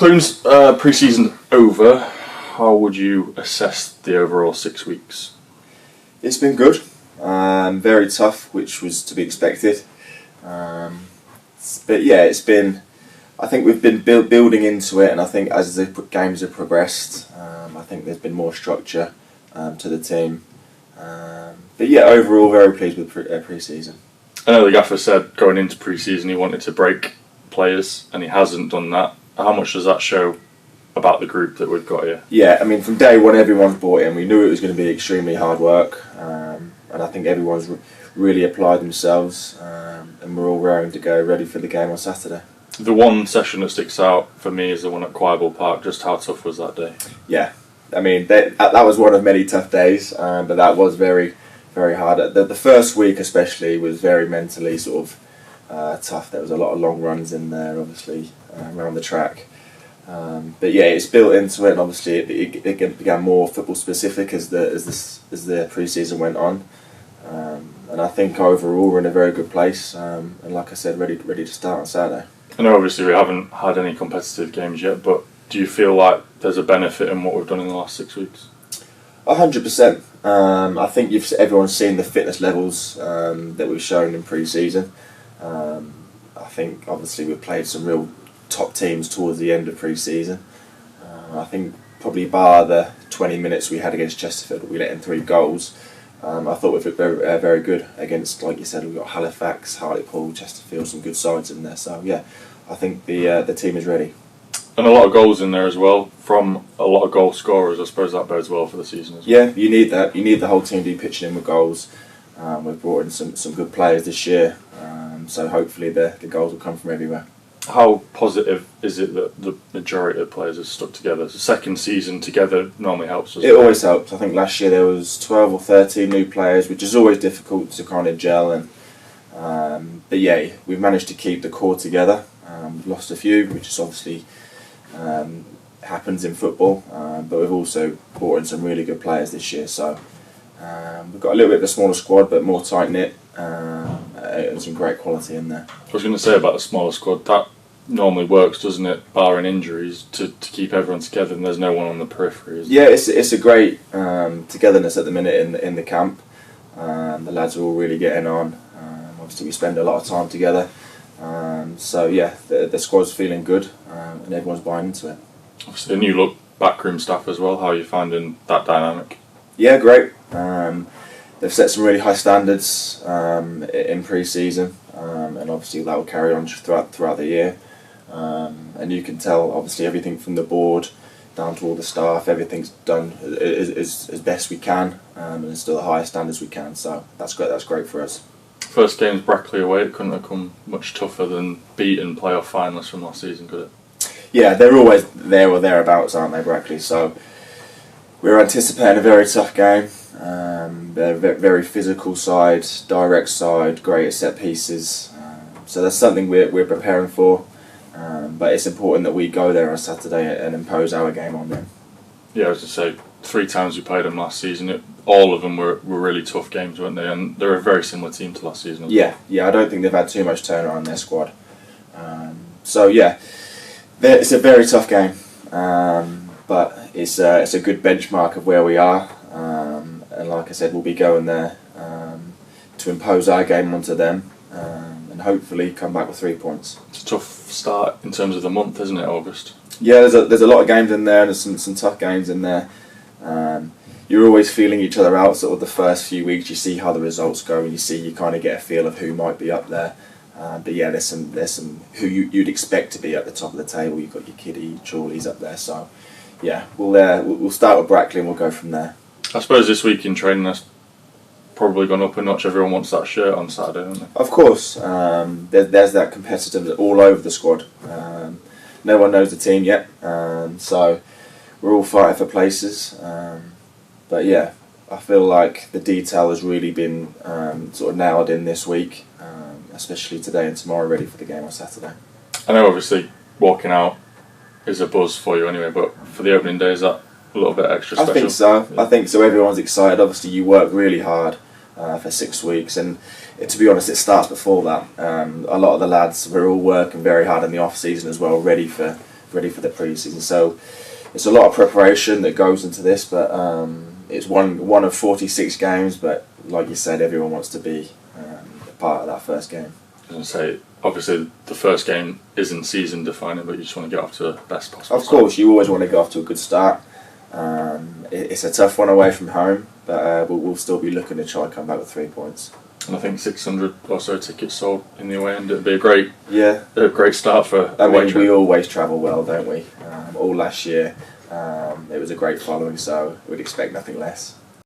Clun's pre-season over. How would you assess the overall 6 weeks? It's been good. Very tough, which was to be expected. But yeah, it's been. I think we've been building into it, and I think as the games have progressed, I think there's been more structure to the team. But yeah, overall, very pleased with pre-season. I know the gaffer said going into pre-season he wanted to break players, and he hasn't done that. How much does that show about the group that we've got here? Yeah, I mean, from day one, everyone's bought in. We knew it was going to be extremely hard work, and I think everyone's really applied themselves, and we're all raring to go, ready for the game on Saturday. The one session that sticks out for me is the one at Quibble Park. Just how tough was that day? Yeah, I mean, that was one of many tough days, but that was very, very hard. The first week especially was very mentally sort of tough. There was a lot of long runs in there, obviously, around the track. But yeah, it's built into it, and obviously it began more football specific as the pre-season went on. And I think overall we're in a very good place, and like I said, ready to start on Saturday. I know obviously we haven't had any competitive games yet, but do you feel like there's a benefit in what we've done in the last 6 weeks? 100%. I think everyone's seen the fitness levels that we've shown in pre-season. I think obviously we've played some real top teams towards the end of pre-season. I think probably bar the 20 minutes we had against Chesterfield, we let in 3 goals. I thought we were very good against, like you said, we've got Halifax, Hartlepool, Chesterfield, some good sides in there. So yeah, I think the team is ready. And a lot of goals in there as well, from a lot of goal scorers. I suppose that bodes well for the season as well. Yeah, you need that. You need the whole team to be pitching in with goals. We've brought in some good players this year, so hopefully the goals will come from everywhere. How positive is it that the majority of players have stuck together? The second season together normally helps us. It always helps. I think last year there was 12 or 13 new players, which is always difficult to kind of gel. But yeah, we've managed to keep the core together. We've lost a few, which is obviously happens in football. But we've also brought in some really good players this year. So we've got a little bit of a smaller squad, but more tight knit. And some great quality in there. I was going to say about the smaller squad, that normally works, doesn't it, barring injuries, to keep everyone together and there's no one on the periphery, isn't Yeah, it's a great togetherness at the minute in the camp. The lads are all really getting on. Obviously we spend a lot of time together. So yeah, the squad's feeling good, and everyone's buying into it. Obviously a new look backroom staff as well. How are you finding that dynamic? Yeah, great. They've set some really high standards in pre-season, and obviously that will carry on throughout the year. And you can tell, obviously, everything from the board down to all the staff, everything's done as best we can, and it's still the highest standards we can. So that's great. That's great for us. First game's Brackley away. It couldn't have come much tougher than beating playoff finalists from last season, could it? Yeah, they're always there or thereabouts, aren't they, Brackley? So we're anticipating a very tough game. They're a very physical side, direct side, great at set pieces. So that's something we're preparing for. But it's important that we go there on Saturday and impose our game on them. Yeah, I was to say, 3 times we played them last season. All of them were really tough games, weren't they? And they're a very similar team to last season. Yeah, I don't think they've had too much turnaround in their squad. So yeah, it's a very tough game. But it's a good benchmark of where we are. And like I said, we'll be going there to impose our game onto them and hopefully come back with 3 points. It's a tough start in terms of the month, isn't it, August? Yeah, there's a lot of games in there, and there's some tough games in there. You're always feeling each other out sort of the first few weeks. You see how the results go, and you kind of get a feel of who might be up there. But yeah, there's some who you'd expect to be at the top of the table. You've got your Kiddie, Chorley's up there. So yeah, we'll start with Brackley and we'll go from there. I suppose this week in training that's probably gone up a notch. Everyone wants that shirt on Saturday, don't they? Of course. There's that competitiveness all over the squad. No one knows the team yet, so we're all fighting for places. But yeah, I feel like the detail has really been sort of nailed in this week, especially today and tomorrow, ready for the game on Saturday. I know obviously walking out is a buzz for you anyway, but for the opening day, is that a little bit extra special? I think so. Yeah. I think so. Everyone's excited. Obviously, you work really hard for 6 weeks, and to be honest, it starts before that. A lot of the lads, we're all working very hard in the off season as well, ready for ready for the pre-season. So it's a lot of preparation that goes into this, but it's one of 46 games. But like you said, everyone wants to be a part of that first game. I was going to say, obviously, the first game isn't season defining, but you just want to get off to the best possible Of course, you always want to get off to a good start. It's a tough one away from home, but we'll still be looking to try and come back with 3 points. And I think 600 or so tickets sold in the away end. It'd be a great start for I away mean, trip. we always travel well, don't we? All last year, it was a great following, so we'd expect nothing less.